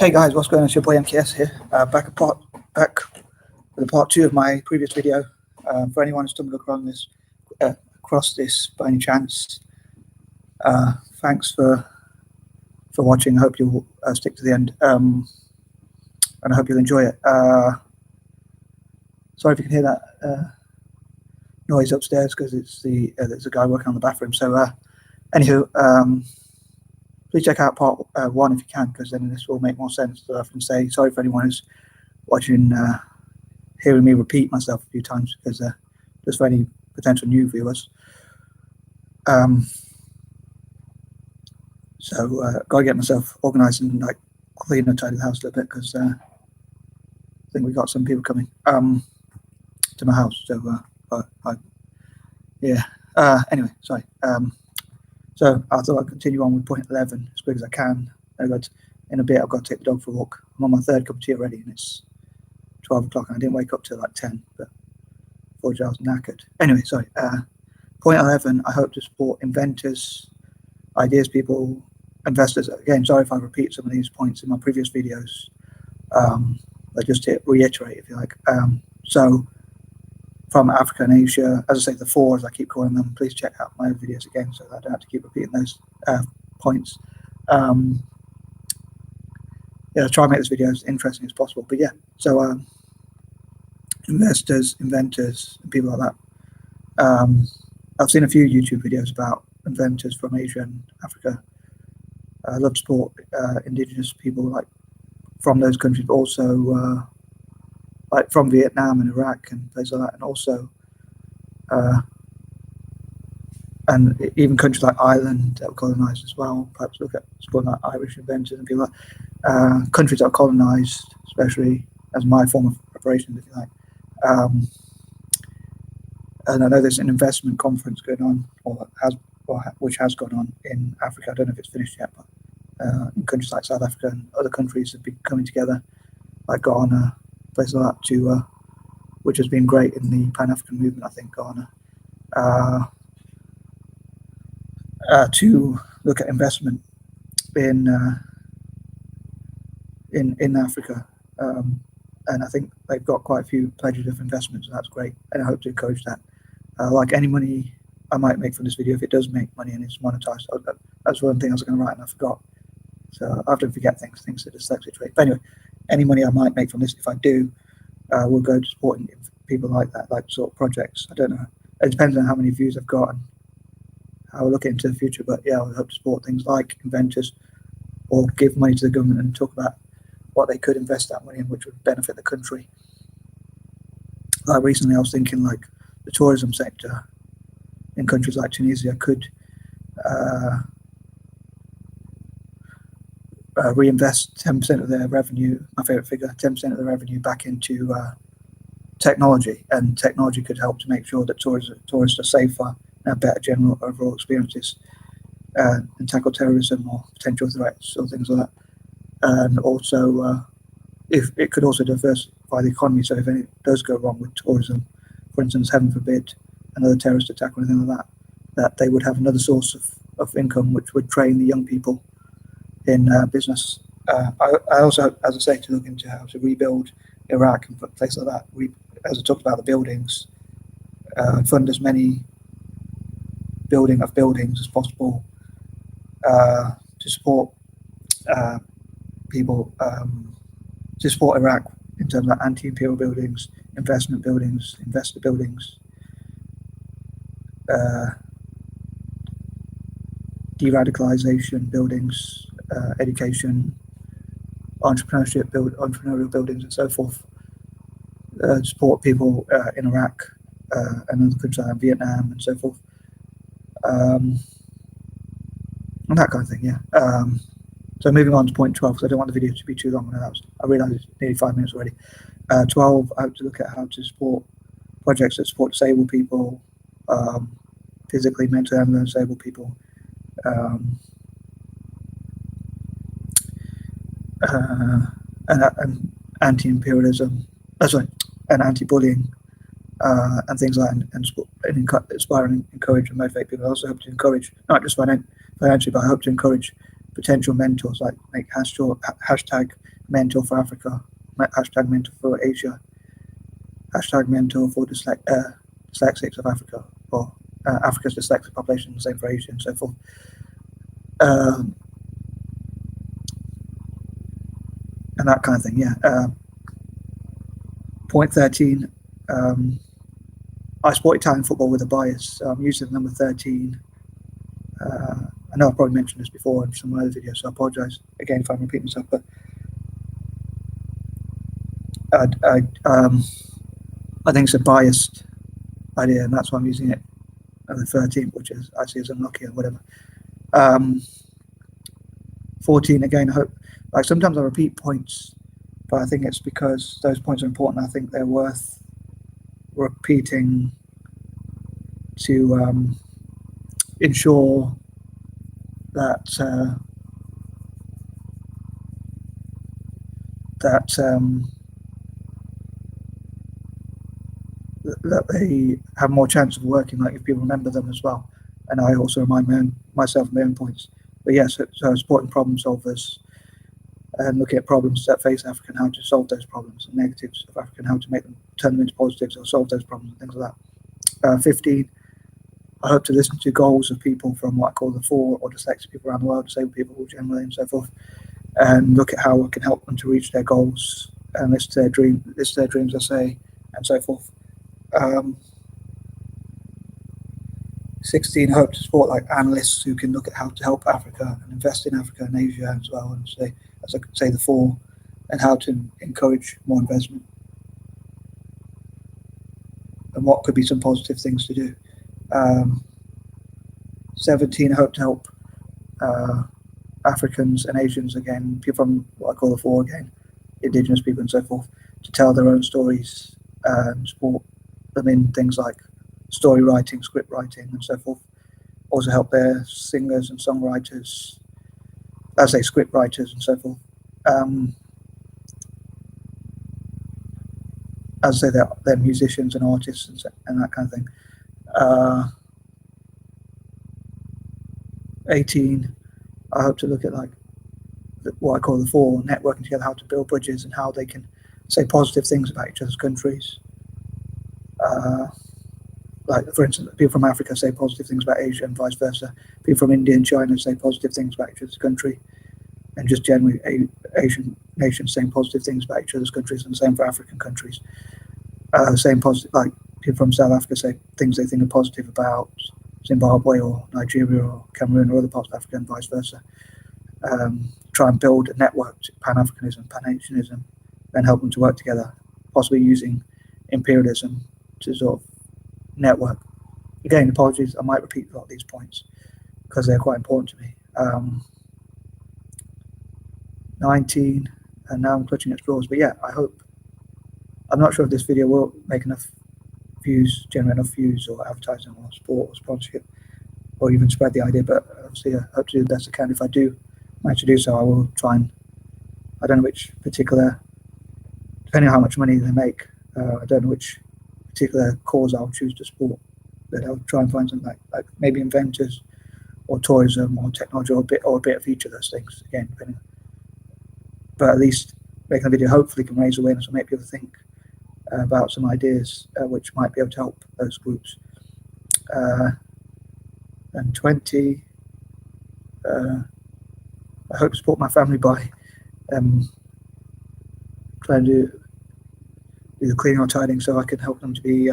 Hey guys, what's going on? It's your boy MKS here. Back with part two of my previous video. For anyone who stumbled across this by any chance, thanks for watching. I hope you'll stick to the end, and I hope you'll enjoy it. Sorry if you can hear that noise upstairs, because it's there's a guy working on the bathroom. So, anywho. Please check out part one if you can, because then this will make more sense. So I can say sorry for anyone who's watching, hearing me repeat myself a few times, because just for any potential new viewers. So gotta get myself organised and like clean and tidy the house a little bit, because I think we got some people coming to my house. So yeah. Anyway, sorry. So I thought I'd continue on with point 11 as quick as I can. In a bit, I've got to take the dog for a walk. I'm on my third cup of tea already, and it's 12 o'clock, and I didn't wake up till like 10, but fortunately I was knackered. Anyway, sorry. Point 11, I hope to support inventors, ideas people, investors. Again, sorry if I repeat some of these points in my previous videos, but just to reiterate, if you like. So, from Africa and Asia, as I say, the four, as I keep calling them, please check out my videos again so that I don't have to keep repeating those points. Yeah, I'll try and make this video as interesting as possible. But yeah, so investors, inventors, and people like that. I've seen a few YouTube videos about inventors from Asia and Africa. I love to support indigenous people like from those countries, but also like from Vietnam and Iraq and places like that, and also and even countries like Ireland that were colonised as well. Perhaps look at supporting like Irish inventors and people like countries that are colonised, especially as my form of preparation, if you like. And I know there's an investment conference going on, which has gone on in Africa. I don't know if it's finished yet, but in countries like South Africa and other countries have been coming together, like Ghana, places like that, which has been great in the Pan-African movement. I think Ghana, to look at investment in Africa, and I think they've got quite a few pledges of investments, and that's great. And I hope to encourage that. Like any money I might make from this video, if it does make money and it's monetized, that's one thing I was going to write and I forgot. So I often forget things are dyslexic trait. But anyway, any money I might make from this, if I do, will go to supporting people like that, like sort of projects. I don't know. It depends on how many views I've got and how I look into the future. But yeah, I hope to support things like inventors, or give money to the government and talk about what they could invest that money in, which would benefit the country. Like recently, I was thinking like the tourism sector in countries like Tunisia could reinvest 10% of their revenue, my favorite figure, 10% of the revenue back into technology, and technology could help to make sure that tourists are safer and have better general overall experiences, and tackle terrorism or potential threats or things like that. And also, if it could also diversify the economy, so if anything does go wrong with tourism, for instance, heaven forbid, another terrorist attack or anything like that, that they would have another source of income, which would train the young people in business. I also, as I say, to look into how to rebuild Iraq and places like that. As I talked about the buildings, fund as many buildings as possible to support people, to support Iraq in terms of anti-imperial buildings, investment buildings, investor buildings, de-radicalization buildings, education, entrepreneurial buildings, and so forth. Support people in Iraq and other countries like Vietnam and so forth, and that kind of thing. Yeah. So moving on to point 12, because I don't want the video to be too long. I realised it's nearly 5 minutes already. 12, I hope to look at how to support projects that support disabled people, physically, mentally, and disabled people. And anti-imperialism, and anti-bullying, and things like that, and inspire and encourage and motivate people. I also hope to encourage, not just financially, but I hope to encourage potential mentors, like make hashtag mentor for Africa, hashtag mentor for Asia, hashtag mentor for dyslexics of Africa, or Africa's dyslexic population, the same for Asia, and so forth. And that kind of thing, yeah. Point 13, I support Italian football with a bias, so I'm using the number 13. I know I've probably mentioned this before in some other videos, so I apologise again if I'm repeating myself, but I think it's a biased idea, and that's why I'm using it at the 13th, which is I see as unlucky or whatever. 14, again, I hope, like sometimes I repeat points, but I think it's because those points are important. I think they're worth repeating to ensure that that they have more chance of working, like if people remember them as well. And I also remind myself of my own points. But yes, so supporting problem solvers and looking at problems that face Africa and how to solve those problems, and negatives of Africa and how to make them, turn them into positives or solve those problems and things like that. 15, I hope to listen to goals of people from what I call the 4 or dyslexic people around the world, disabled people generally and so forth, and look at how we can help them to reach their goals and listen to their dreams, I say, and so forth. 16, I hope to support like analysts who can look at how to help Africa and invest in Africa and Asia as well, and say, as I could say, the 4, and how to encourage more investment and what could be some positive things to do. 17, I hope to help Africans and Asians, again, people from what I call the 4 again, indigenous people and so forth, to tell their own stories and support them in things like story writing, script writing and so forth. Also help their singers and songwriters, as script writers and so forth. As I say, they're musicians and artists and that kind of thing. 18, I hope to look at like what I call the 4, networking together, how to build bridges and how they can say positive things about each other's countries. Like, for instance, people from Africa say positive things about Asia and vice versa. People from India and China say positive things about each other's country, and just generally Asian nations saying positive things about each other's countries, and the same for African countries. Saying positive, like people from South Africa say things they think are positive about Zimbabwe or Nigeria or Cameroon or other parts of Africa, and vice versa. Try and build a network to Pan-Africanism, Pan-Asianism, and help them to work together, possibly using imperialism to sort of network. Again, apologies, I might repeat a lot of these points because they're quite important to me. 19, and now I'm clutching at straws, but yeah, I hope, I'm not sure if this video will make enough views, generate enough views or advertising or support or sponsorship, or even spread the idea, but obviously I hope to do the best I can. If I do manage to do so, I will try and, I don't know which particular, depending on how much money they make, I don't know which particular cause I'll choose to support, but I'll try and find something like maybe inventors or tourism or technology or a bit of each of those things, again, depending. But at least making a video hopefully can raise awareness or make people think about some ideas which might be able to help those groups. And 20, I hope to support my family by trying to do the cleaning or tidying so I can help them to be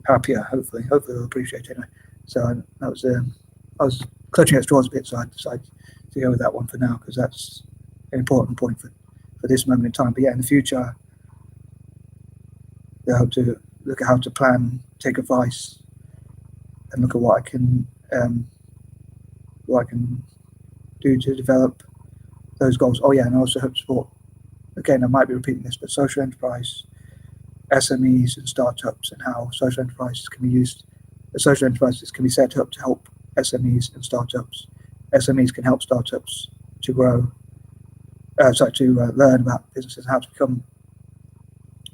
happier, hopefully they'll appreciate it anyway. So that was, I was clutching at straws a bit, so I decided to go with that one for now, because that's an important point for this moment in time. But yeah, in the future, I hope to look at how to plan, take advice, and look at what I can do to develop those goals. Oh yeah, and I also hope to support, again, I might be repeating this, but social enterprise, SMEs and startups, and how social enterprises can be used. The social enterprises can be set up to help SMEs and startups. SMEs can help startups to grow, to learn about businesses, how to become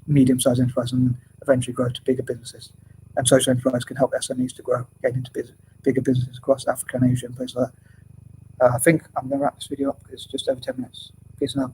medium-sized enterprises and eventually grow to bigger businesses. and social enterprise can help SMEs to grow, get into bigger businesses across Africa and Asia and places like that. I think I'm going to wrap this video up because it's just over 10 minutes. Peace out.